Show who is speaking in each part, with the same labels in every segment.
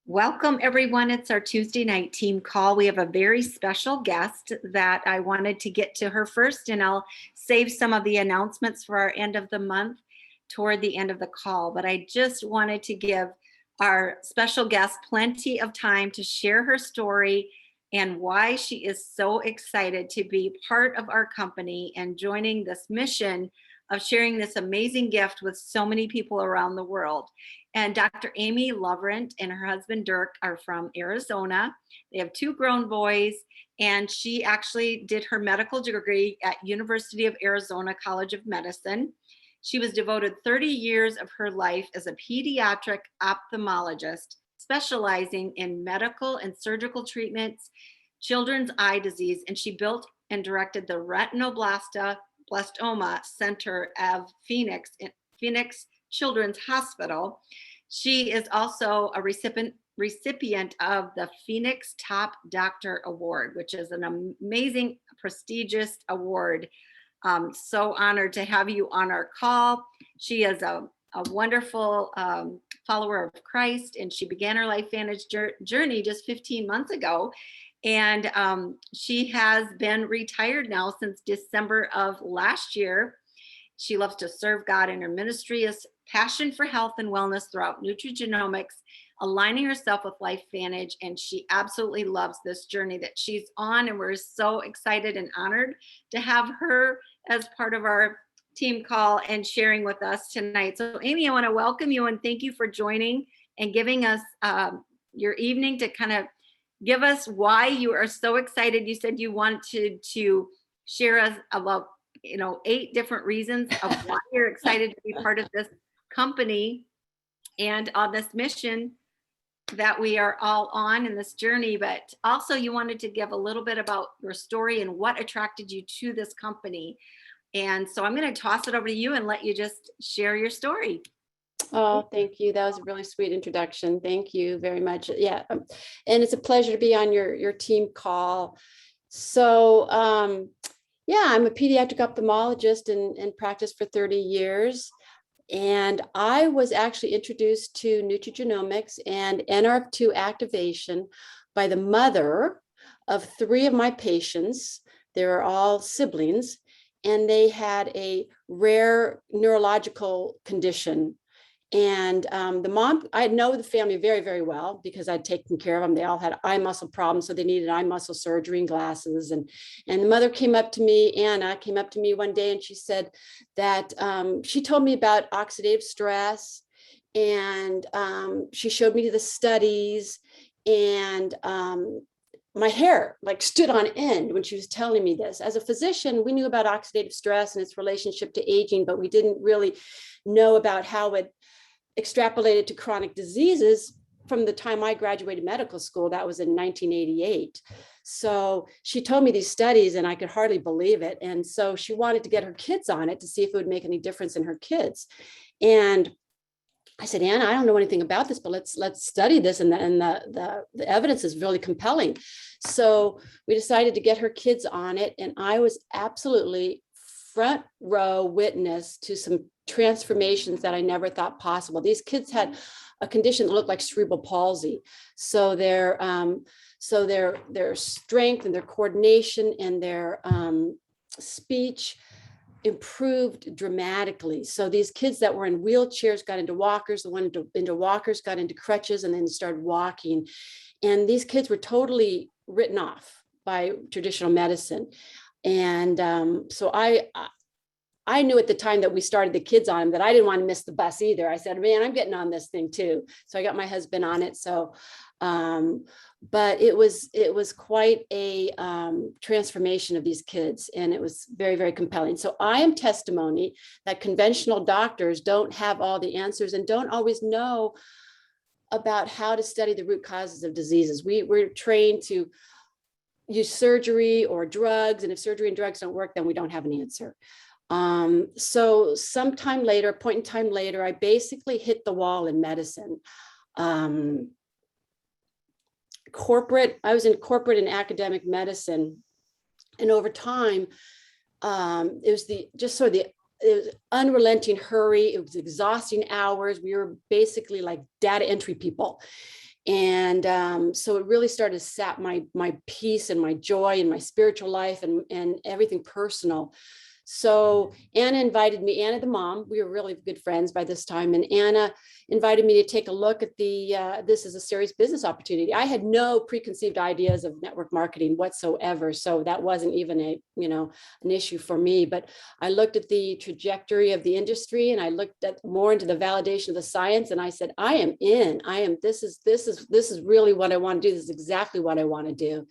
Speaker 1: Welcome, everyone. It's our Tuesday night team call. We have a very special guest that I wanted to get to her first, and I'll save some of the announcements for our end of the month toward the end of the call. But I just wanted to give our special guest plenty of time to share her story and why she is so excited to be part of our company and joining this mission of sharing this amazing gift with so many people around the world. And Dr. Amy Leverent and her husband Dirk are from Arizona. They have two grown boys, and she actually did her medical degree at University of Arizona College of Medicine. She was devoted 30 years of her life as a pediatric ophthalmologist, specializing in medical and surgical treatments, children's eye disease, and she built and directed the Retinoblastoma Center of Phoenix Children's Hospital. She is also a recipient of the Phoenix Top Doctor Award, which is an amazing, prestigious award. So honored to have you on our call. She is a wonderful follower of Christ, and she began her Life Vantage journey just 15 months ago. And she has been retired now since December of last year. She loves to serve God, and her ministry is passion for health and wellness throughout nutrigenomics, aligning herself with Life Vantage. And she absolutely loves this journey that she's on. And we're so excited and honored to have her as part of our team call and sharing with us tonight. So Amy, I want to welcome you and thank you for joining and giving us your evening to kind of give us why you are so excited. You said you wanted to share us about 8 different reasons of why you're excited to be part of this company and on this mission that we are all on in this journey. But also you wanted to give a little bit about your story and what attracted you to this company. And so I'm going to toss it over to you and let you just share your story.
Speaker 2: Oh, thank you. That was a really sweet introduction. Thank you very much. Yeah. And it's a pleasure to be on your team call. So, yeah, I'm a pediatric ophthalmologist and practiced for 30 years. And I was actually introduced to nutrigenomics and NRF2 activation by the mother of 3 of my patients. They were all siblings, and they had a rare neurological condition. And the mom, I know the family very, very well because I'd taken care of them. They all had eye muscle problems, so they needed eye muscle surgery and glasses. And the mother came up to me, Anna came up to me one day, and she said that she told me about oxidative stress, and she showed me the studies, and my hair like stood on end when she was telling me this. As a physician, we knew about oxidative stress and its relationship to aging, but we didn't really know about how it extrapolated to chronic diseases from the time I graduated medical school. That was in 1988. So she told me these studies and I could hardly believe it. And so she wanted to get her kids on it to see if it would make any difference in her kids. And I said, Anna, I don't know anything about this, but let's study this. And the evidence is really compelling. So we decided to get her kids on it. And I was absolutely front row witness to some transformations that I never thought possible. These kids had a condition that looked like cerebral palsy. So their strength and their coordination and their speech improved dramatically. So these kids that were in wheelchairs got into walkers, the one into walkers got into crutches and then started walking. And these kids were totally written off by traditional medicine. And so I knew at the time that we started the kids on them that I didn't want to miss the bus either. I said, man, I'm getting on this thing too. So I got my husband on it. So, but it was quite a transformation of these kids, and it was very, very compelling. So I am testimony that conventional doctors don't have all the answers and don't always know about how to study the root causes of diseases. We're trained to use surgery or drugs, and if surgery and drugs don't work, then we don't have an answer. So sometime later, a point in time later, I basically hit the wall in medicine. I was in corporate and academic medicine, and over time, it was unrelenting hurry. It was exhausting hours. We were basically like data entry people. And so it really started to sap my peace and my joy and my spiritual life and everything personal. So Anna invited me, Anna, the mom, we were really good friends by this time. And Anna invited me to take a look at this is a serious business opportunity. I had no preconceived ideas of network marketing whatsoever. So that wasn't even an issue for me, but I looked at the trajectory of the industry and I looked at more into the validation of the science. And I said, I am in, this is really what I want to do. This is exactly what I want to do.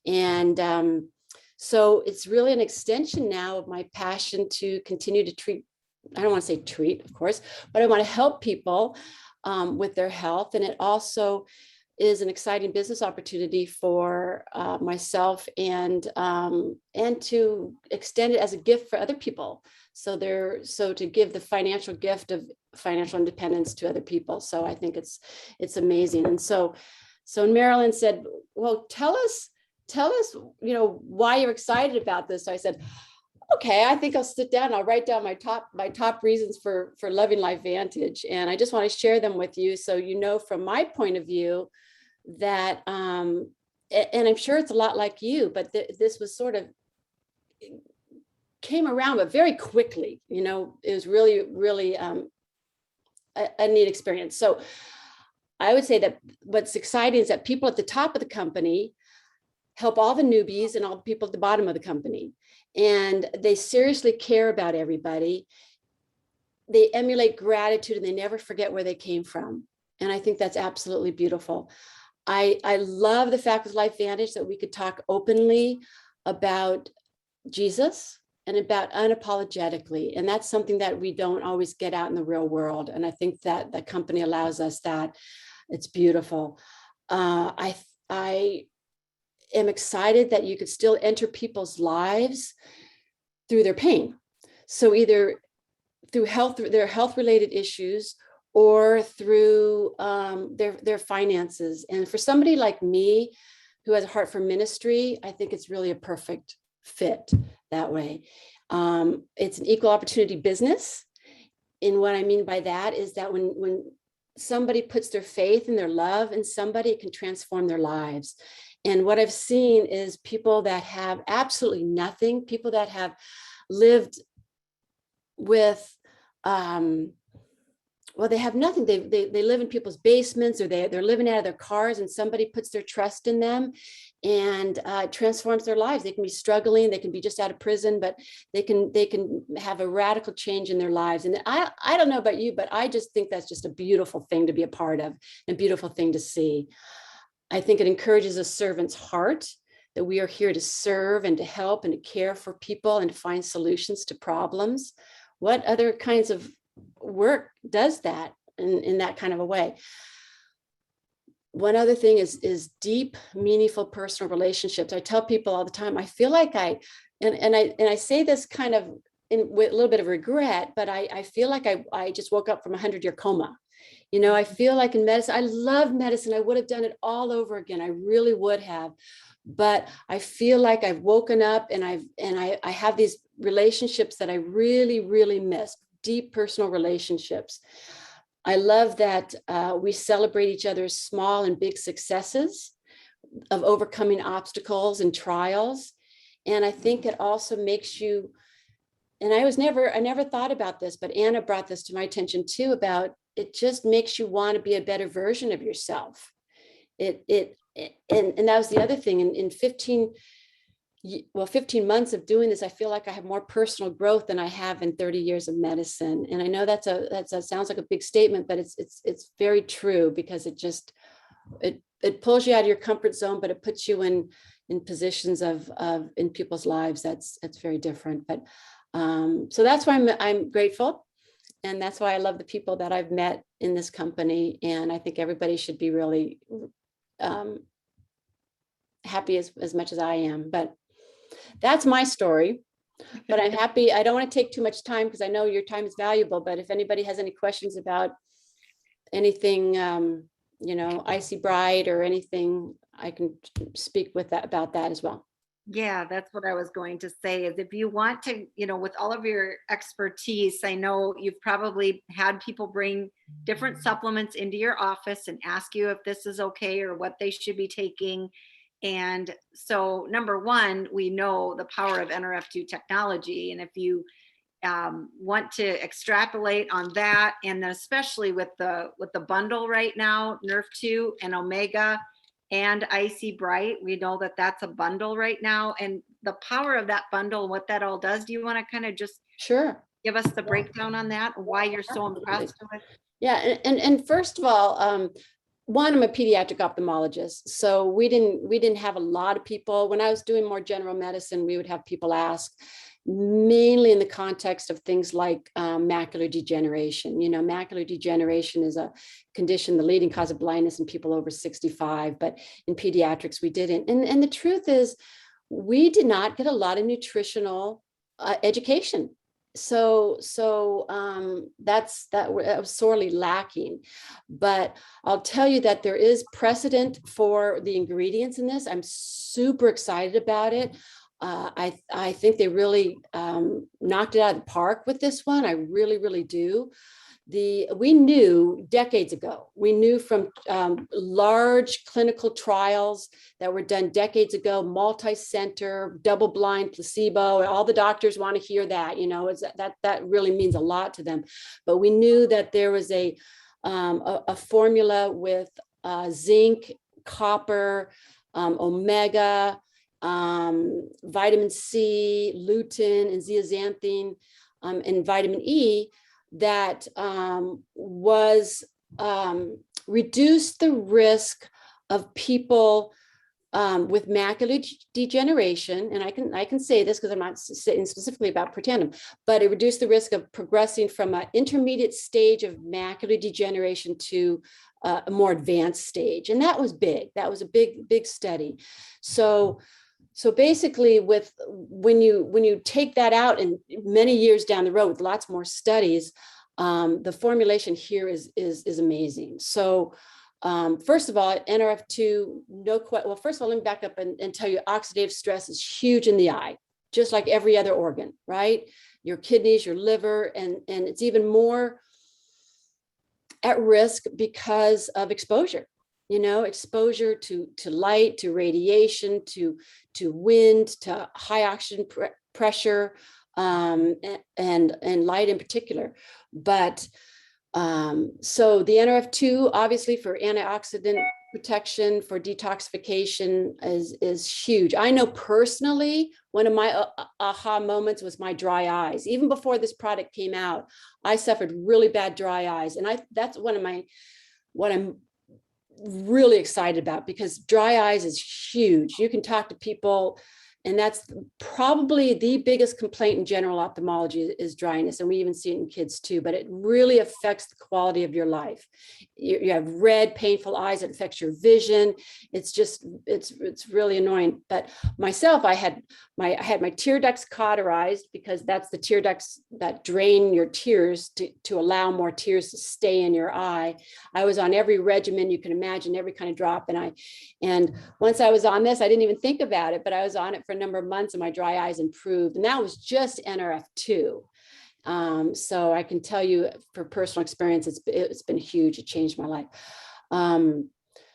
Speaker 2: And so it's really an extension now of my passion to continue to treat, I don't want to say treat, of course, but I want to help people with their health. And it also is an exciting business opportunity for myself and to extend it as a gift for other people. So to give the financial gift of financial independence to other people. So I think it's amazing. And so Marilyn said, well, tell us, why you're excited about this. So I said, okay, I think I'll sit down. I'll write down my top reasons for loving LifeVantage. And I just want to share them with you. So, from my point of view that, and I'm sure it's a lot like you, but this was sort of came around, but very quickly, it was really, really a neat experience. So I would say that what's exciting is that people at the top of the company help all the newbies and all the people at the bottom of the company. And they seriously care about everybody. They emulate gratitude and they never forget where they came from. And I think that's absolutely beautiful. I love the fact with LifeVantage that we could talk openly about Jesus and about unapologetically. And that's something that we don't always get out in the real world. And I think that the company allows us that. It's beautiful. I am excited that you could still enter people's lives through their pain. So either through their health related issues or through their finances. And for somebody like me who has a heart for ministry, I think it's really a perfect fit that way. It's an equal opportunity business. And what I mean by that is that when somebody puts their faith and their love in somebody, it can transform their lives. And what I've seen is people that have absolutely nothing, people that have lived with, they have nothing. They live in people's basements, or they're living out of their cars, and somebody puts their trust in them and transforms their lives. They can be struggling, they can be just out of prison, but they can have a radical change in their lives. And I don't know about you, but I just think that's just a beautiful thing to be a part of, and a beautiful thing to see. I think it encourages a servant's heart, that we are here to serve and to help and to care for people and to find solutions to problems. What other kinds of work does that in that kind of a way? One other thing is deep, meaningful personal relationships. I tell people all the time, I feel like I say this kind of with a little bit of regret, but I feel like I just woke up from a 100-year coma. I feel like in medicine, I love medicine. I would have done it all over again. I really would have. But I feel like I've woken up and I have these relationships that I really, really miss, deep personal relationships. I love that we celebrate each other's small and big successes of overcoming obstacles and trials. And I think it also makes you, and I never thought about this, but Anna brought this to my attention too, about it just makes you want to be a better version of yourself. And that was the other thing. In 15 months of doing this, I feel like I have more personal growth than I have in 30 years of medicine. And I know that sounds like a big statement, but it's very true, because it pulls you out of your comfort zone, but it puts you in positions in people's lives that's very different. But so that's why I'm grateful. And that's why I love the people that I've met in this company. And I think everybody should be really happy as much as I am. But that's my story. But I'm happy. I don't want to take too much time, because I know your time is valuable. But if anybody has any questions about anything, Icy Bride or anything, I can speak about that as well.
Speaker 1: Yeah, that's what I was going to say is if you want to, with all of your expertise, I know you've probably had people bring different supplements into your office and ask you if this is okay or what they should be taking. And so, number one, we know the power of NRF2 technology. And if you want to extrapolate on that, and then especially with the bundle right now, Nerf 2 and Omega and Icy Bright, we know that that's a bundle right now, and the power of that bundle and what that all does. Do you want to kind of just
Speaker 2: Sure.
Speaker 1: give us the breakdown on that, and why you're so
Speaker 2: Absolutely.
Speaker 1: impressed with?
Speaker 2: Yeah, and first of all, one, I'm a pediatric ophthalmologist, so we didn't have a lot of people. When I was doing more general medicine, we would have people ask, mainly in the context of things like macular degeneration. Macular degeneration is a condition, the leading cause of blindness in people over 65, but in pediatrics we didn't. And the truth is, we did not get a lot of nutritional education. That was sorely lacking. But I'll tell you that there is precedent for the ingredients in this. I'm super excited about it. I think they really knocked it out of the park with this one. I really, really do. We knew decades ago, we knew from large clinical trials that were done decades ago, multi-center, double-blind, placebo, and all the doctors want to hear that, that really means a lot to them. But we knew that there was a formula with zinc, copper, omega, vitamin C, lutein, and zeaxanthin, and vitamin E that was reduced the risk of people with macular degeneration, and I can say this because I'm not saying specifically about Protandim, but it reduced the risk of progressing from an intermediate stage of macular degeneration to a more advanced stage, and that was big. That was a big study. So basically, when you take that out and many years down the road with lots more studies, the formulation here is amazing. So first of all, NRF2, well, first of all, let me back up and tell you, oxidative stress is huge in the eye, just like every other organ, right? Your kidneys, your liver, and it's even more at risk because of exposure. Exposure to light, to radiation, to wind, to high oxygen pressure, and light in particular. But so the NRF2, obviously, for antioxidant protection, for detoxification is huge. I know personally, one of my aha moments was my dry eyes. Even before this product came out, I suffered really bad dry eyes, and that's what I'm really excited about, because dry eyes is huge. You can talk to people, and that's probably the biggest complaint in general ophthalmology is dryness. And we even see it in kids too, but it really affects the quality of your life. You have red, painful eyes. It affects your vision. It's really annoying. But myself, I had my tear ducts cauterized, because that's the tear ducts that drain your tears to allow more tears to stay in your eye. I was on every regimen you can imagine, every kind of drop. And once I was on this, I didn't even think about it, but I was on it for a number of months and my dry eyes improved. And that was just NRF2. So I can tell you for personal experience, it's been huge. It changed my life.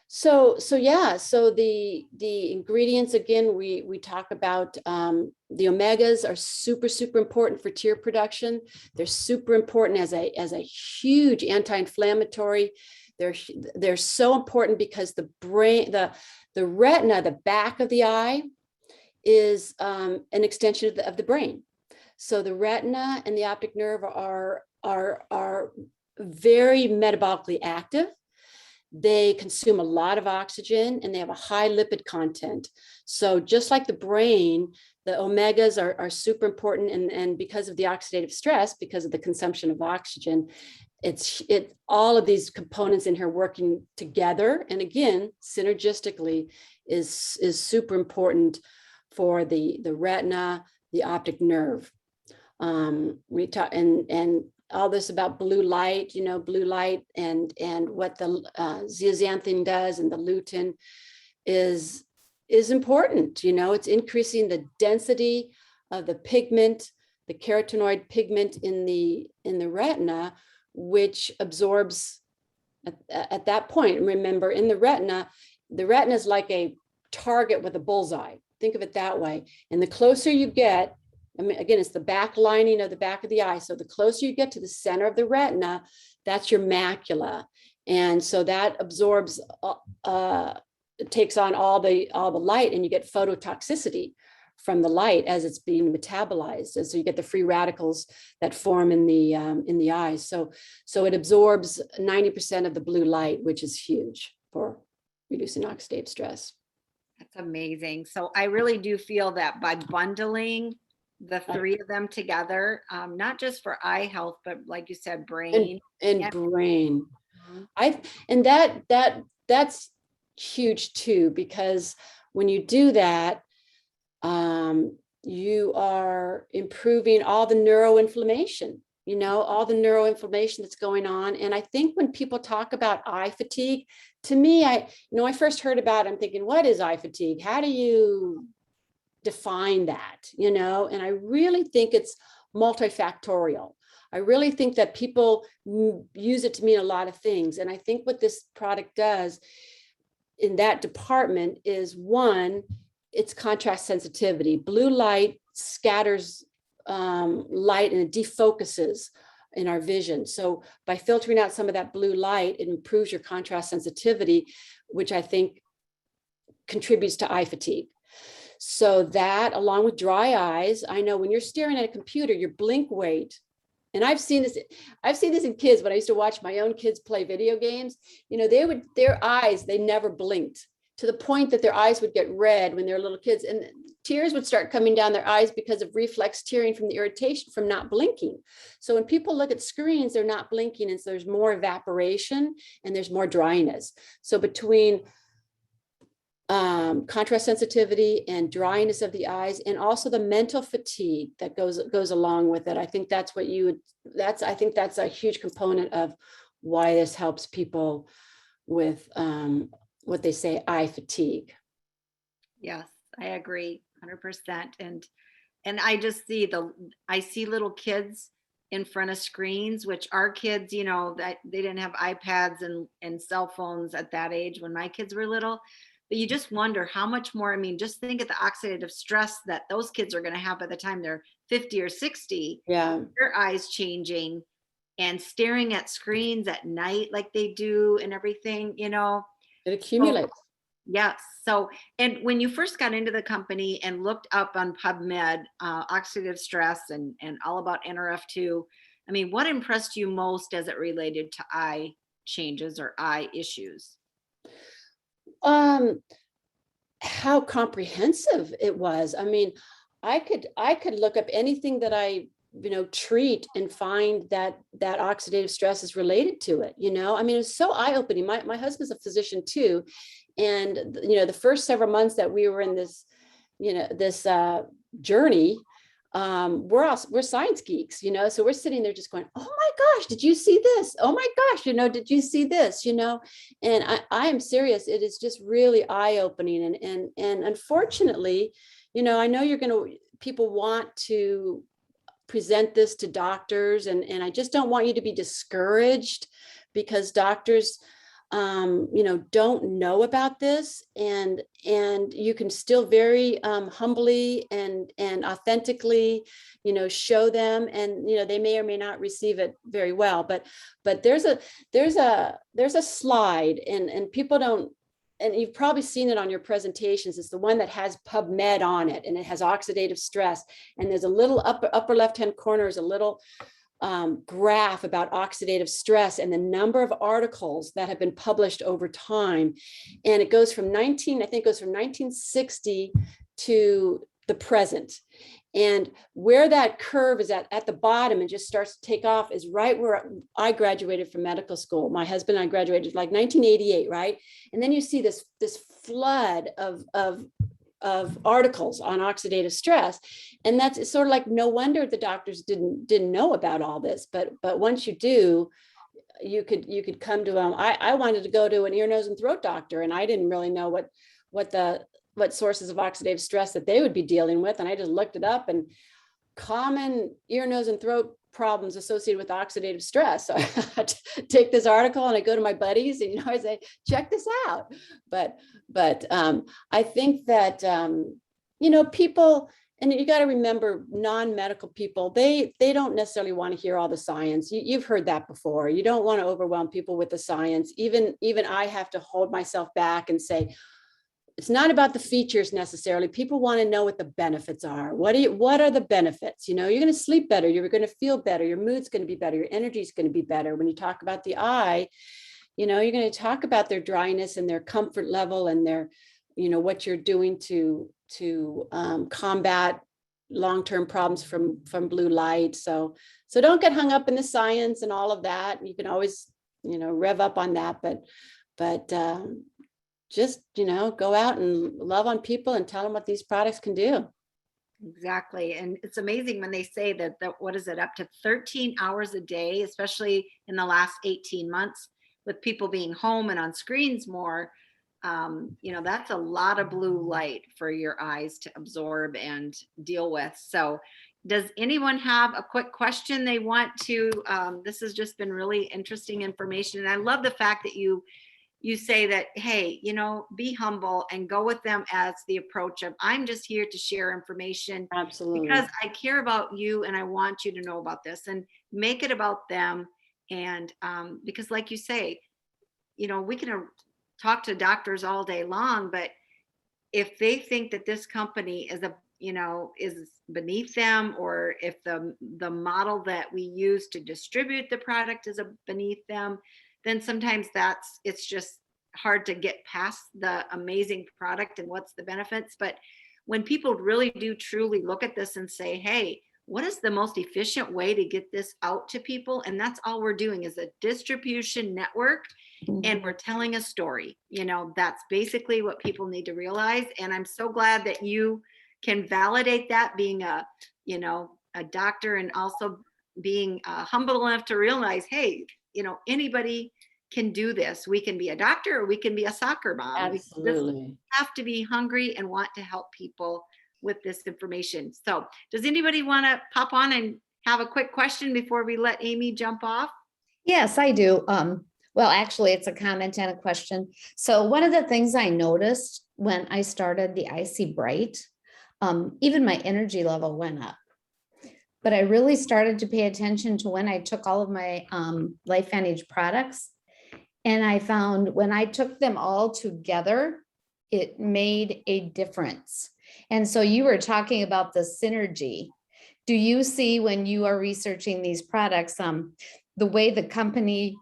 Speaker 2: So the ingredients, again, we talk about the omegas are super important for tear production. They're super important as a huge anti-inflammatory. They're so important because the brain, the retina, the back of the eye, is an extension of the brain. So the retina and the optic nerve are very metabolically active. They consume a lot of oxygen and they have a high lipid content. So just like the brain, the omegas are super important. And because of the oxidative stress, because of the consumption of oxygen, it's all of these components in here working together. And again, synergistically is super important for the retina, the optic nerve. We talk and all this about blue light, blue light and what the zeaxanthin does, and the lutein is is important. It's increasing the density of the pigment, the carotenoid pigment in the retina, which absorbs at that point. Remember, in the retina is like a target with a bullseye. Think of it that way. And the closer you get, I mean, again, it's the back lining of the back of the eye. So the closer you get to the center of the retina, that's your macula. And so that absorbs, it takes on all the light, and you get phototoxicity from the light as it's being metabolized. And so you get the free radicals that form in the eyes. So it absorbs 90% of the blue light, which is huge for reducing oxidative stress.
Speaker 1: That's amazing. So I really do feel that by bundling the three of them together, not just for eye health, but like you said, brain
Speaker 2: and brain.
Speaker 1: Mhm.
Speaker 2: And that's huge too, because when you do that, you are improving all the neuroinflammation, all the neuroinflammation that's going on. And I think when people talk about eye fatigue, to me, I first heard about it, I'm thinking, what is eye fatigue? How do you define that? And I really think it's multifactorial. I really think that people use it to mean a lot of things. And I think what this product does in that department is, one, it's contrast sensitivity. Blue light scatters light, and it defocuses in our vision. So by filtering out some of that blue light, it improves your contrast sensitivity, which I think contributes to eye fatigue. So that, along with dry eyes, I know when you're staring at a computer, your blink weight, and I've seen this in kids when I used to watch my own kids play video games, their eyes, they never blinked, to the point that their eyes would get red when they're little kids, and tears would start coming down their eyes because of reflex tearing from the irritation from not blinking. So when people look at screens, they're not blinking, and so there's more evaporation and there's more dryness. So between contrast sensitivity and dryness of the eyes, and also the mental fatigue that goes along with it, I think that's I think that's a huge component of why this helps people with what they say, eye fatigue.
Speaker 1: Yes, I agree 100%. And I just see little kids in front of screens, which our kids, that they didn't have iPads and cell phones at that age when my kids were little. But you just wonder how much more, I mean, just think of the oxidative stress that those kids are going to have by the time they're 50 or 60.
Speaker 2: Yeah,
Speaker 1: Their eyes changing and staring at screens at night like they do and everything,
Speaker 2: it
Speaker 1: So,
Speaker 2: accumulates.
Speaker 1: yes. So, and when you first got into the company and looked up on PubMed, oxidative stress and all about NRF2, I mean, what impressed you most as it related to eye changes or eye issues?
Speaker 2: How comprehensive it was. I mean, I could look up anything that I treat and find that oxidative stress is related to it. I mean, it's so eye-opening. My husband's a physician too, and the first several months that we were in this this journey, we're science geeks, so we're sitting there just going, oh my gosh, did you see this? Oh my gosh, did you see this? And I am serious. It is just really eye-opening. And unfortunately, I know people want to present this to doctors, and I just don't want you to be discouraged, because doctors don't know about this, and you can still very humbly and authentically show them, and they may or may not receive it very well, but there's a slide, and people don't, and you've probably seen it on your presentations. It's the one that has PubMed on it, and it has oxidative stress, and there's a little upper left hand corner is a little graph about oxidative stress and the number of articles that have been published over time. And it goes from 1960 to the present. And where that curve is at the bottom and just starts to take off is right where I graduated from medical school. My husband and I graduated like 1988, right? And then you see this flood of articles on oxidative stress, and that's sort of like, no wonder the doctors didn't know about all this. But once you do, you could come to them. I wanted to go to an ear, nose, and throat doctor, and I didn't really know what what sources of oxidative stress that they would be dealing with. And I just looked it up, and common ear, nose, and throat problems associated with oxidative stress. So I take this article and I go to my buddies and, I say, check this out. But I think that, people, and you got to remember, non-medical people, they don't necessarily want to hear all the science. You've heard that before. You don't want to overwhelm people with the science. Even I have to hold myself back and say, it's not about the features necessarily. People want to know what the benefits are. What are the benefits? You're going to sleep better. You're going to feel better. Your mood's going to be better. Your energy is going to be better. When you talk about the eye, you're going to talk about their dryness and their comfort level and their, what you're doing to combat long-term problems from blue light. So don't get hung up in the science and all of that. You can always, rev up on that, but just, go out and love on people and tell them what these products can do.
Speaker 1: Exactly. And it's amazing when they say that what is it, up to 13 hours a day, especially in the last 18 months with people being home and on screens more, that's a lot of blue light for your eyes to absorb and deal with. So does anyone have a quick question they want to, this has just been really interesting information. And I love the fact that you say that, hey, be humble and go with them as the approach of, I'm just here to share information.
Speaker 2: Absolutely.
Speaker 1: Because I care about you and I want you to know about this, and make it about them. And because like you say, we can talk to doctors all day long, but if they think that this company is is beneath them, or if the model that we use to distribute the product is beneath them, then sometimes it's just hard to get past the amazing product and what's the benefits. But when people really do truly look at this and say, hey, what is the most efficient way to get this out to people? And that's all we're doing, is a distribution network. And we're telling a story. That's basically what people need to realize. And I'm so glad that you can validate that, being a doctor, and also being humble enough to realize, hey, anybody can do this. We can be a doctor, or we can be a soccer mom.
Speaker 2: Absolutely.
Speaker 1: We have to be hungry and want to help people with this information. So does anybody want to pop on and have a quick question before we let Amy jump off?
Speaker 3: Yes, I do. Well, actually, it's a comment and a question. So one of the things I noticed when I started the IC Bright, even my energy level went up. But I really started to pay attention to when I took all of my LifeVantage products. And I found when I took them all together, it made a difference. And so you were talking about the synergy. Do you see, when you are researching these products, the way the company,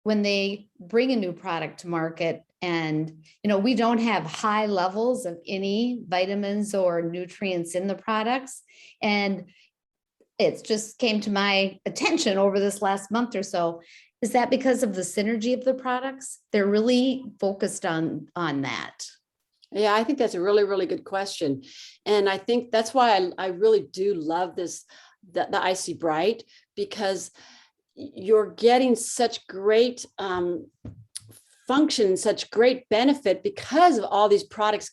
Speaker 3: when they bring a new product to market, and we don't have high levels of any vitamins or nutrients in the products, and it just came to my attention over this last month or so, is that because of the synergy of the products? They're really focused on that.
Speaker 2: Yeah, I think that's a really, really good question. And I think that's why I really do love the IC Bright, because you're getting such great function, such great benefit, because of all these products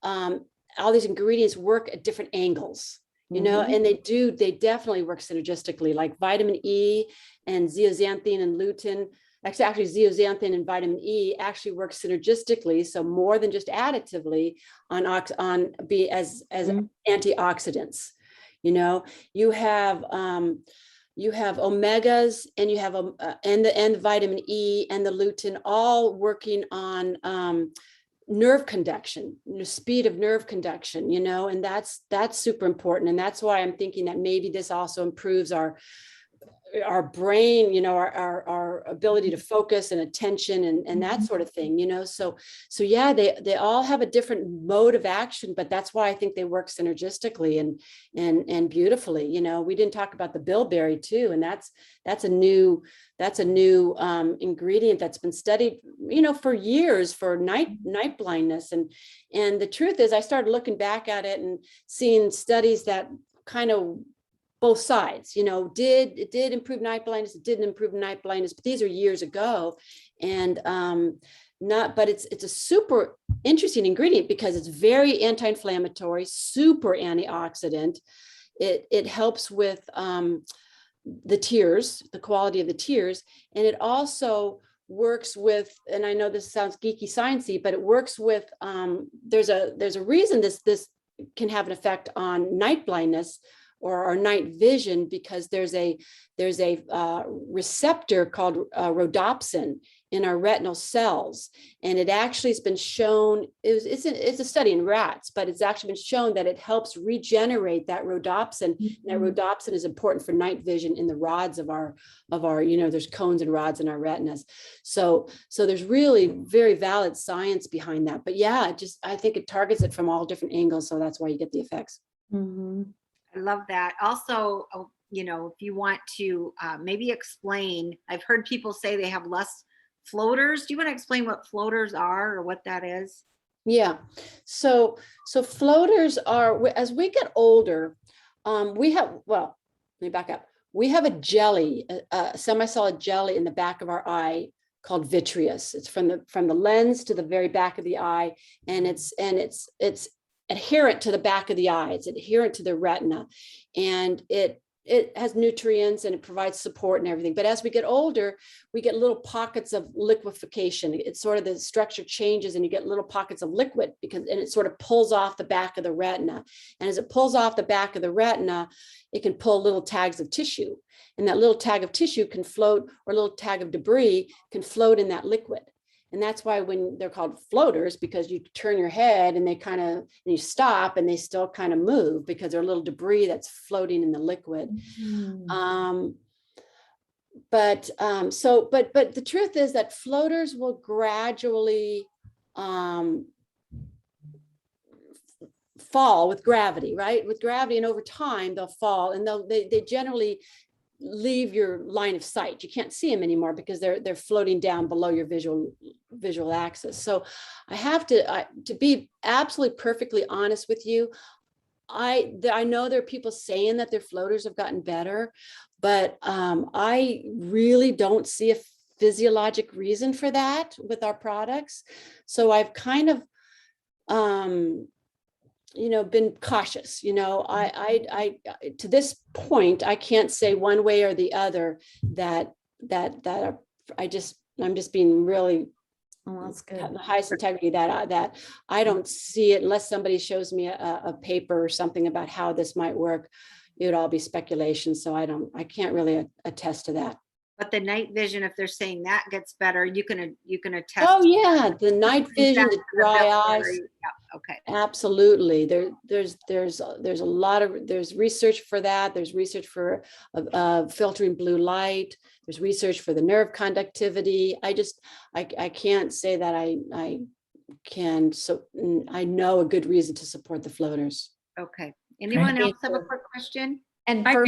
Speaker 2: all these ingredients work at different angles, and they definitely work synergistically, like vitamin E and zeaxanthin and lutein. Actually, zeaxanthin and vitamin E actually work synergistically, so more than just additively as antioxidants. You have omegas, and you have and vitamin E and the lutein all working on nerve conduction, speed of nerve conduction, and that's super important. And that's why I'm thinking that maybe this also improves our brain, our ability to focus and attention and that sort of thing, so yeah, they all have a different mode of action, but that's why I think they work synergistically and beautifully. We didn't talk about the bilberry too, and that's a new ingredient that's been studied, for years, for night blindness. And the truth is, I started looking back at it and seeing studies that kind of both sides, it did improve night blindness, it didn't improve night blindness, but these are years ago. And but it's a super interesting ingredient because it's very anti-inflammatory, super antioxidant. It helps with the tears, the quality of the tears, and it also works with, and I know this sounds geeky sciencey, but it works with, there's a reason this can have an effect on night blindness or our night vision, because there's a receptor called rhodopsin in our retinal cells, and it actually has been shown, it's a study in rats, but it's actually been shown that it helps regenerate that rhodopsin. And that rhodopsin is important for night vision in the rods of our there's cones and rods in our retinas. So there's really very valid science behind that. But yeah, I think it targets it from all different angles, so that's why you get the effects.
Speaker 1: I love that. Also, if you want to maybe explain, I've heard people say they have less floaters. Do you want to explain what floaters are or what that is?
Speaker 2: Yeah. So floaters are, as we get older, we have, well, let me back up. We have a jelly, a semi-solid jelly in the back of our eye called vitreous. It's from the lens to the very back of the eye, and it's adherent to the back of the eye. It's adherent to the retina, and it has nutrients and it provides support and everything. But as we get older, we get little pockets of liquefaction. It's sort of the structure changes and you get little pockets of liquid and it sort of pulls off the back of the retina. And as it pulls off the back of the retina, it can pull little tags of tissue. And that little tag of tissue can float, or a little tag of debris can float in that liquid. And that's why when they're called floaters, because you turn your head and and you stop and they still kind of move because they're a little debris that's floating in the liquid. But the truth is that floaters will gradually fall with gravity, right? With gravity, and over time they'll fall, and they generally leave your line of sight. You can't see them anymore because they're floating down below your visual axis. So I have to be absolutely perfectly honest with you. I know there are people saying that their floaters have gotten better, but I really don't see a physiologic reason for that with our products. So I've kind of been cautious. I to this point, I can't say one way or the other that I'm just being really,
Speaker 3: that's good.
Speaker 2: the highest integrity that I don't see it unless somebody shows me a paper or something about how this might work. It would all be speculation. So I can't really attest to that.
Speaker 1: But the night vision, if they're saying that gets better, you can attest.
Speaker 2: Oh yeah, the night vision, the dry eyes.
Speaker 1: Yeah, okay.
Speaker 2: Absolutely. There's a lot of, there's research for that. There's research for filtering blue light. There's research for the nerve conductivity. I can't say that I can. So I know a good reason to support the floaters.
Speaker 1: Okay. Anyone else have a quick question?
Speaker 3: And for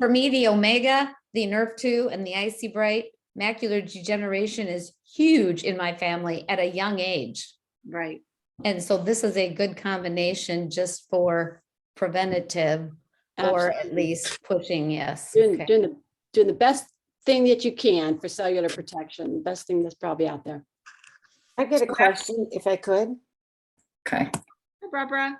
Speaker 3: me, the Omega, the Nerve 2, and the Icy Bright, macular degeneration is huge in my family at a young age.
Speaker 1: Right.
Speaker 3: And so this is a good combination just for preventative. Absolutely. Or at least pushing, yes.
Speaker 2: Doing the best thing that you can for cellular protection. Best thing that's probably out there.
Speaker 4: I got a question, if I could.
Speaker 5: Okay.
Speaker 1: Hi, Barbara.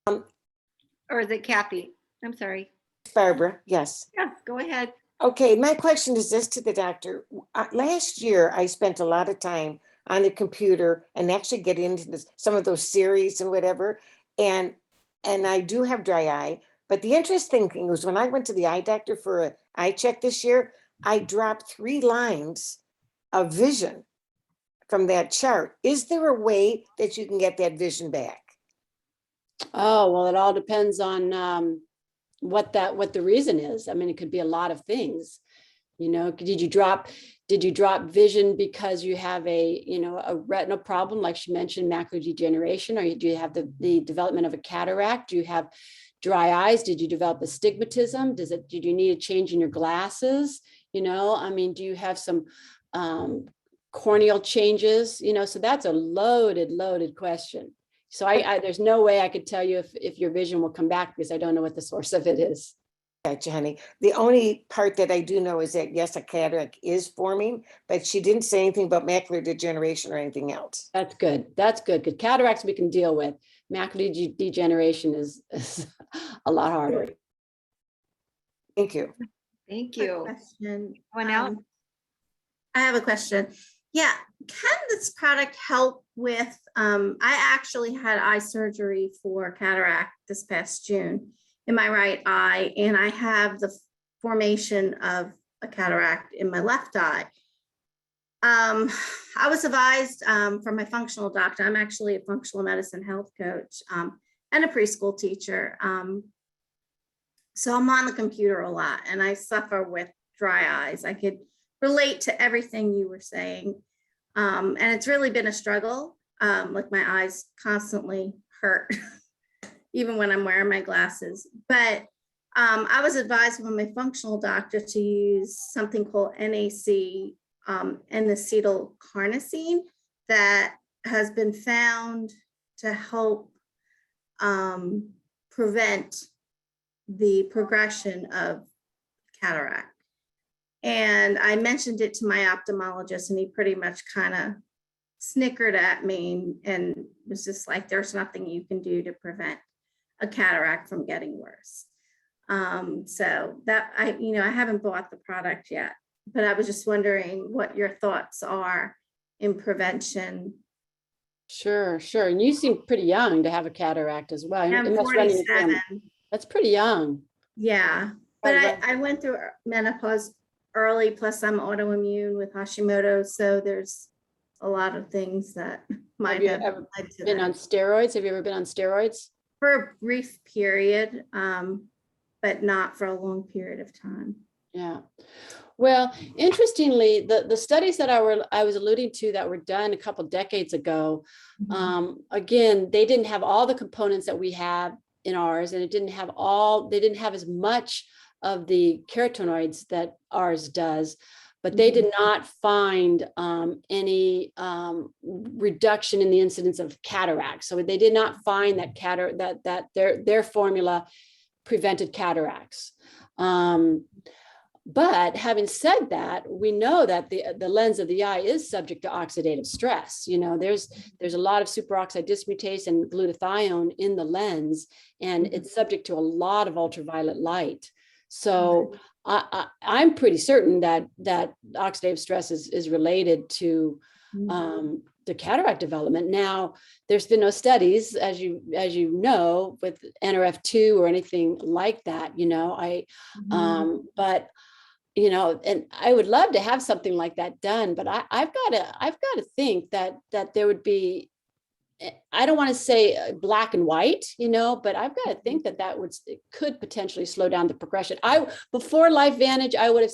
Speaker 1: Or is it Kathy? I'm sorry.
Speaker 4: Barbara, yes.
Speaker 1: Yes, go ahead.
Speaker 4: Okay, my question is this to the doctor. Last year, I spent a lot of time on the computer and actually get into some of those series and whatever. And I do have dry eye. But the interesting thing was when I went to the eye doctor for an eye check this year, I dropped 3 lines of vision from that chart. Is there a way that you can get that vision back?
Speaker 2: Oh, well, it all depends on what the reason is. I mean, it could be a lot of things. Did you drop vision because you have a retinal problem, like she mentioned, macular degeneration, or do you have the development of a cataract? Do you have dry eyes? Did you develop astigmatism? Did you need a change in your glasses? I mean, do you have some corneal changes? So that's a loaded question. So there's no way I could tell you if your vision will come back because I don't know what the source of it is.
Speaker 4: Gotcha, honey. The only part that I do know is that yes, a cataract is forming, but she didn't say anything about macular degeneration or anything else.
Speaker 2: That's good. That's good. Because cataracts we can deal with. Macular degeneration is a lot harder.
Speaker 4: Thank you.
Speaker 1: Thank
Speaker 5: Quick
Speaker 1: you.
Speaker 5: question.
Speaker 1: Anyone else?
Speaker 5: I have a question. Yeah, can this product help with, I actually had eye surgery for cataract this past June in my right eye, and I have the formation of a cataract in my left eye. I was advised from my functional doctor. I'm actually a functional medicine health coach and a preschool teacher. So I'm on the computer a lot and I suffer with dry eyes. I could relate to everything you were saying. And it's really been a struggle. Like my eyes constantly hurt, even when I'm wearing my glasses. But I was advised by my functional doctor to use something called NAC, N-acetyl carnosine, that has been found to help prevent the progression of cataract. And I mentioned it to my ophthalmologist and he pretty much kind of snickered at me and was just like, there's nothing you can do to prevent a cataract from getting worse. So that I haven't bought the product yet, but I was just wondering what your thoughts are in prevention.
Speaker 2: Sure, sure. And you seem pretty young to have a cataract as well.
Speaker 5: I'm
Speaker 2: It must run in your
Speaker 5: 47.
Speaker 2: family. That's pretty young.
Speaker 5: Yeah, but
Speaker 2: Right.
Speaker 5: I went through menopause early, plus I'm autoimmune with Hashimoto. So there's a lot of things that might
Speaker 2: you
Speaker 5: have
Speaker 2: ever
Speaker 5: led to
Speaker 2: Been
Speaker 5: that
Speaker 2: on steroids? Have you ever been on steroids?
Speaker 5: for a brief period, but not for a long period of time.
Speaker 2: Yeah. Well, interestingly, the studies that I was alluding to that were done a couple decades ago, again, they didn't have all the components that we have in ours, and they didn't have as much of the carotenoids that ours does, but they did not find any reduction in the incidence of cataracts. So they did not find that their formula prevented cataracts. But having said that, we know that the lens of the eye is subject to oxidative stress. There's a lot of superoxide dismutase and glutathione in the lens, and it's subject to a lot of ultraviolet light. So I'm pretty certain that oxidative stress is related to the cataract development. Now, there's been no studies, as you know, with NRF2 or anything like that. But and I would love to have something like that done, but I've got to think that there would be, I don't want to say black and white, but I've got to think that it could potentially slow down the progression. Before LifeVantage, I would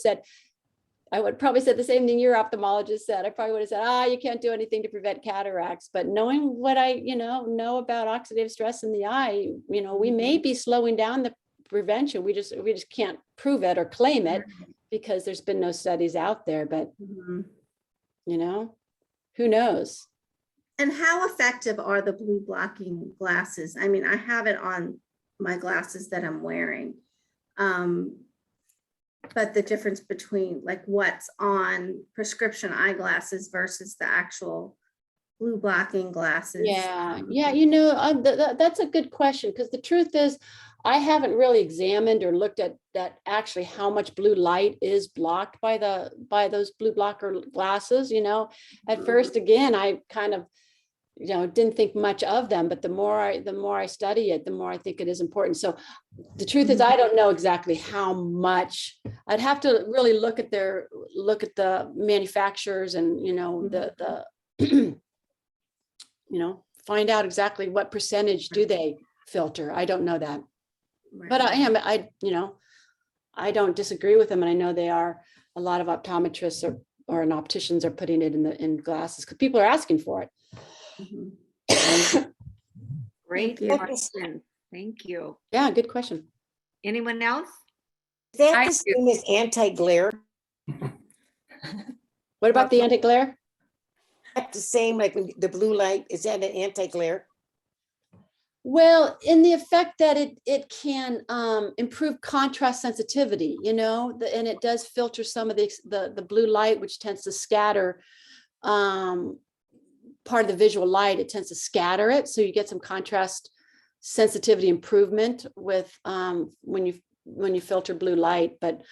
Speaker 2: probably said the same thing your ophthalmologist said. I probably would have said, you can't do anything to prevent cataracts. But knowing what I know about oxidative stress in the eye, we may be slowing down the prevention. We just can't prove it or claim it because there's been no studies out there. But who knows?
Speaker 5: And how effective are the blue blocking glasses? I mean, I have it on my glasses that I'm wearing. But the difference between like what's on prescription eyeglasses versus the actual blue blocking glasses.
Speaker 2: Yeah. That's a good question, because the truth is I haven't really examined or looked at that actually how much blue light is blocked by those blue blocker glasses. At first, again, I kind of didn't think much of them, but the more I study it, the more I think it is important. So the truth is, I don't know exactly how much. I'd have to really look at the manufacturers and find out exactly what percentage do they filter. I don't know that, but I don't disagree with them, and I know they are. A lot of optometrists or opticians are putting it in glasses because people are asking for it.
Speaker 1: Great
Speaker 5: Thank you.
Speaker 1: question. Thank you.
Speaker 2: Yeah, good question.
Speaker 1: Anyone else?
Speaker 4: Is that
Speaker 1: I
Speaker 4: the same as anti-glare?
Speaker 2: What about the anti-glare?
Speaker 4: That's the same, like when the blue light, is that an anti-glare?
Speaker 2: Well, in the effect that it can improve contrast sensitivity, you know, and it does filter some of the blue light, which tends to scatter part of the visual light. It tends to scatter it, so you get some contrast sensitivity improvement with when you filter blue light. But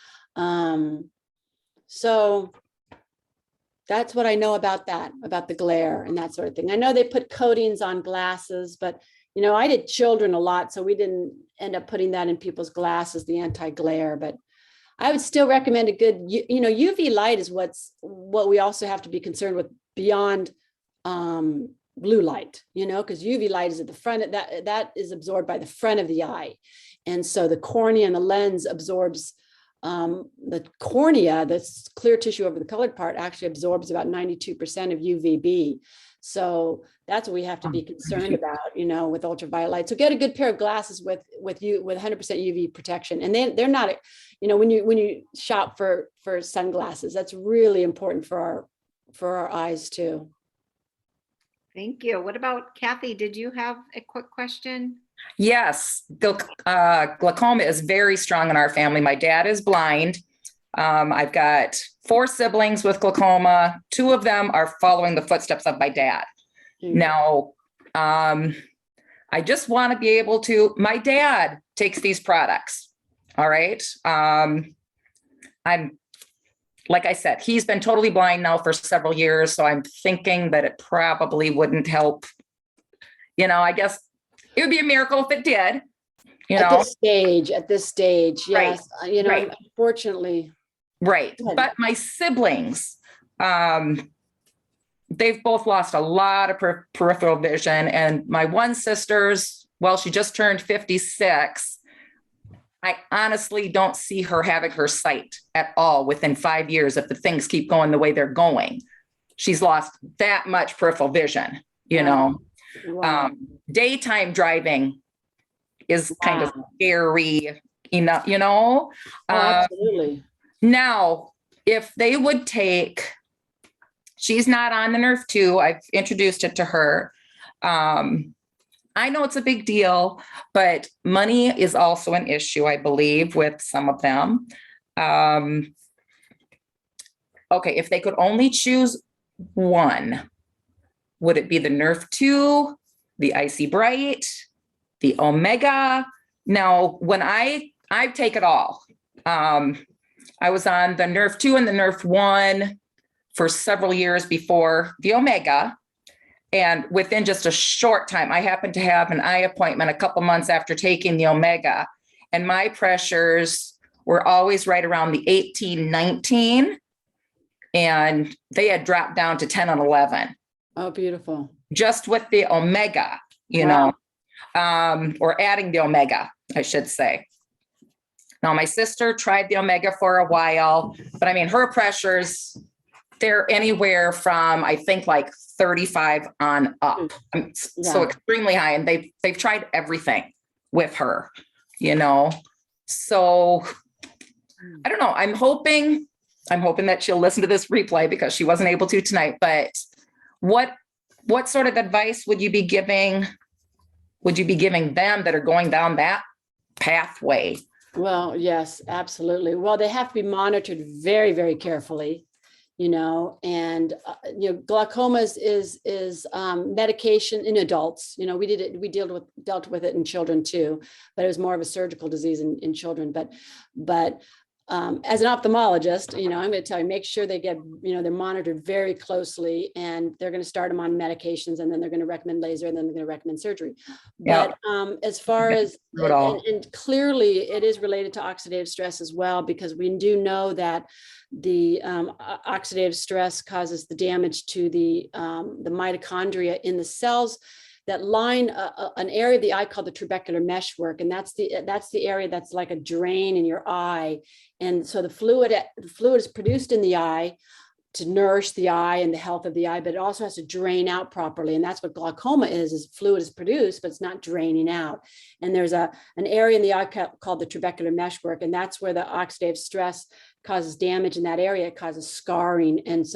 Speaker 2: so that's what I know about that, about the glare and that sort of thing. I know they put coatings on glasses, but you know, I did children a lot, so we didn't end up putting that in people's glasses, the anti-glare. But I would still recommend a good, you know, UV light is what we also have to be concerned with beyond blue light, you know, because UV light is at the front, that is absorbed by the front of the eye. And so the cornea and the lens absorbs the cornea, this clear tissue over the colored part, actually absorbs about 92% of UVB. So that's what we have to be concerned about, you know, with ultraviolet light. So get a good pair of glasses with 100% UV protection. And then they're not, you know, when you shop for sunglasses, that's really important for our eyes too.
Speaker 1: Thank you. What about Kathy? Did you have a quick question?
Speaker 6: Yes, glaucoma is very strong in our family. My dad is blind. I've got 4 siblings with glaucoma. 2 of them are following the footsteps of my dad. Now, I just want to be able to, my dad takes these products. All right. I'm, like I said, he's been totally blind now for several years. So I'm thinking that it probably wouldn't help. You know, I guess it would be a miracle if it did, you know.
Speaker 2: At this stage, yes.
Speaker 6: Right.
Speaker 2: You know,
Speaker 6: Right.
Speaker 2: unfortunately.
Speaker 6: Right. But my siblings, they've both lost a lot of peripheral vision. And my one sister's, well, she just turned 56. I honestly don't see her having her sight at all within 5 years if the things keep going the way they're going. She's lost that much peripheral vision, you know.
Speaker 2: Wow.
Speaker 6: Daytime driving is kind of scary enough, you know.
Speaker 2: Oh, absolutely.
Speaker 6: Now, if they would take, she's not on the Nerf 2. I've introduced it to her. I know it's a big deal, but money is also an issue, I believe, with some of them. Okay, if they could only choose one, would it be the Nerf 2, the Icy Bright, the Omega? Now, when I take it all. I was on the Nerf 2 and the Nerf 1 for several years before the Omega. And within just a short time, I happened to have an eye appointment a couple months after taking the Omega. And my pressures were always right around the 18, 19. And they had dropped down to 10 and 11.
Speaker 2: Oh, beautiful.
Speaker 6: Just with the Omega, you know, or adding the Omega, I should say. Now, my sister tried the Omega for a while, but I mean, her pressures, they're anywhere from, I think, like 35 on up. So extremely high. And they've tried everything with her, you know. So I don't know. I'm hoping that she'll listen to this replay because she wasn't able to tonight. But what sort of advice would you be giving them that are going down that pathway?
Speaker 2: Well, yes, absolutely. Well, they have to be monitored very, very carefully, you know, and, you know, glaucoma is medication in adults. You know, we dealt with it in children too, but it was more of a surgical disease in children. But as an ophthalmologist, you know, I'm going to tell you, make sure they get, you know, they're monitored very closely, and they're going to start them on medications, and then they're going to recommend laser, and then they're going to recommend surgery. But as far as, and clearly it is related to oxidative stress as well, because we do know that the oxidative stress causes the damage to the mitochondria in the cells that line an area of the eye called the trabecular meshwork. And that's the area that's like a drain in your eye. And so the fluid is produced in the eye to nourish the eye and the health of the eye, but it also has to drain out properly. And that's what glaucoma is fluid is produced, but it's not draining out. And there's an area in the eye called the trabecular meshwork. And that's where the oxidative stress causes damage in that area. It causes scarring and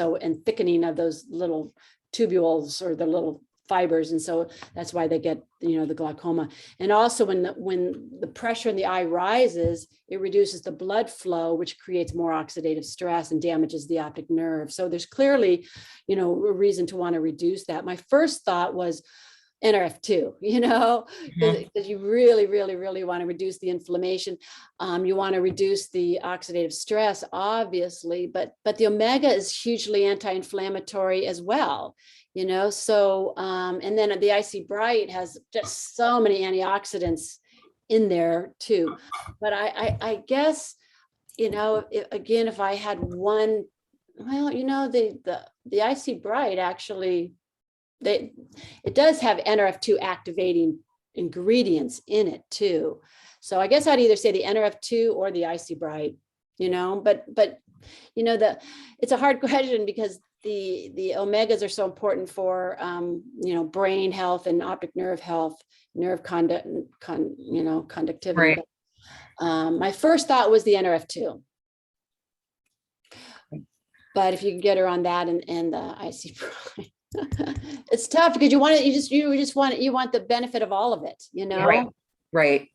Speaker 2: thickening of those little tubules, or the little fibers. And so that's why they get, the glaucoma. And also when the pressure in the eye rises, it reduces the blood flow, which creates more oxidative stress and damages the optic nerve. So there's clearly, a reason to want to reduce that. My first thought was NRF2, because you really, really, really want to reduce the inflammation. You want to reduce the oxidative stress, obviously, but the omega is hugely anti-inflammatory as well, so, and then the IC Bright has just so many antioxidants in there too. But I guess, again, if I had one, well, the IC Bright actually, it does have NRF2 activating ingredients in it too. So I guess I'd either say the NRF2 or the IC Bright, but it's a hard question because the omegas are so important for brain health and optic nerve health, nerve conductivity.
Speaker 6: Right.
Speaker 2: My first thought was the NRF2. But if you can get her on that and the IC Bright. It's tough because you want the benefit of all of it,
Speaker 6: Right.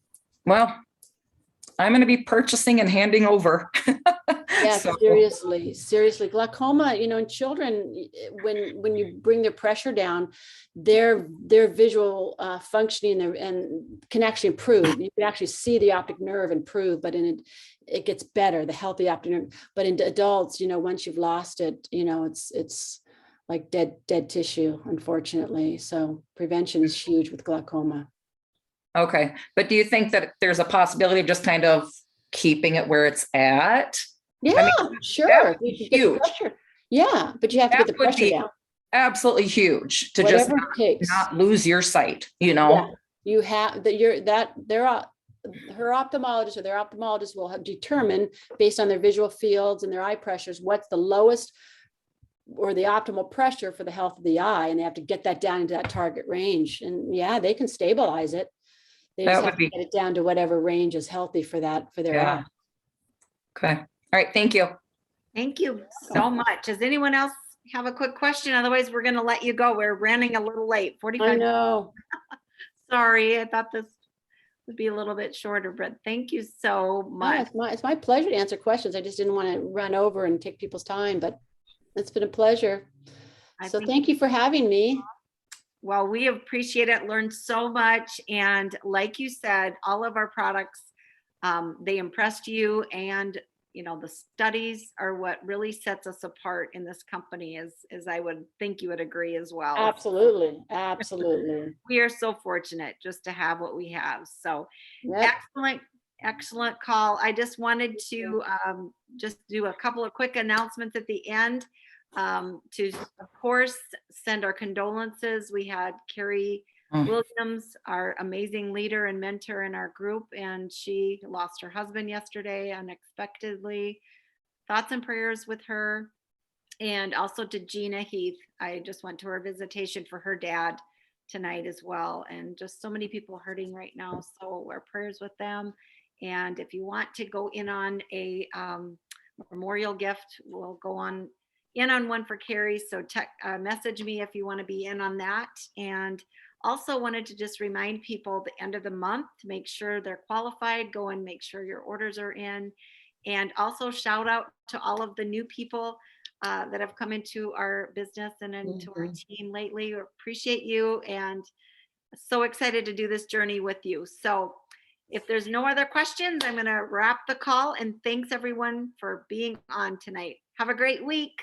Speaker 6: Well, I'm going to be purchasing and handing over.
Speaker 2: Yeah,
Speaker 6: So,
Speaker 2: seriously. Glaucoma, in children, when you bring their pressure down, their visual functioning and can actually improve. You can actually see the optic nerve improve, but it gets better, the healthy optic nerve. But in adults, once you've lost it, it's like dead tissue, unfortunately. So prevention is huge with glaucoma.
Speaker 6: okay. But do you think that there's a possibility of just kind of keeping it where it's at?
Speaker 2: Yeah, sure.
Speaker 6: be
Speaker 2: You can get the
Speaker 6: huge.
Speaker 2: pressure. Yeah, but you have to get the
Speaker 6: That would
Speaker 2: pressure
Speaker 6: be
Speaker 2: down.
Speaker 6: absolutely huge to
Speaker 2: Whatever
Speaker 6: just
Speaker 2: it takes.
Speaker 6: not lose your sight,
Speaker 2: Yeah, you have her ophthalmologist or their ophthalmologist will have determined based on their visual fields and their eye pressures what's the lowest or the optimal pressure for the health of the eye, and they have to get that down into that target range. And yeah, they can stabilize it. They just have to get it down to whatever range is healthy for their eye.
Speaker 6: Okay. All right. Thank you.
Speaker 1: Thank you so much. Does anyone else have a quick question? Otherwise, we're going to let you go. We're running a little late. 45
Speaker 2: I know.
Speaker 1: Sorry, I thought this would be a little bit shorter, but thank you so much.
Speaker 2: It's my pleasure to answer questions. I just didn't want to run over and take people's time, but it's been a pleasure. So thank you for having me.
Speaker 1: Well, we appreciate it, learned so much. And like you said, all of our products, they impressed you. And, the studies are what really sets us apart in this company, as I would think you would agree as well.
Speaker 2: Absolutely.
Speaker 1: We are so fortunate just to have what we have. So
Speaker 2: Yep.
Speaker 1: excellent call. I just wanted to just do a couple of quick announcements at the end. To, of course, send our condolences. We had Carrie Williams, our amazing leader and mentor in our group, and she lost her husband yesterday unexpectedly. Thoughts and prayers with her. And also to Gina Heath. I just went to her visitation for her dad tonight as well. And just so many people hurting right now. So our prayers with them. And if you want to go in on a memorial gift, we'll go on one for Carrie. So message me if you want to be in on that. And also wanted to just remind people the end of the month to make sure they're qualified, go and make sure your orders are in. And also shout out to all of the new people that have come into our business and into our team lately. We appreciate you and so excited to do this journey with you. So if there's no other questions, I'm going to wrap the call, and thanks everyone for being on tonight. Have a great week.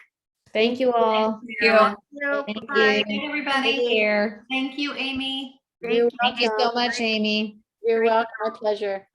Speaker 3: Thank you all.
Speaker 6: Thank
Speaker 3: Thank
Speaker 1: Bye.
Speaker 3: you.
Speaker 7: Everybody.
Speaker 3: Take care.
Speaker 7: Thank you, Amy.
Speaker 2: You're
Speaker 3: Thank you so
Speaker 2: welcome.
Speaker 3: much, Amy.
Speaker 2: You're welcome. My pleasure.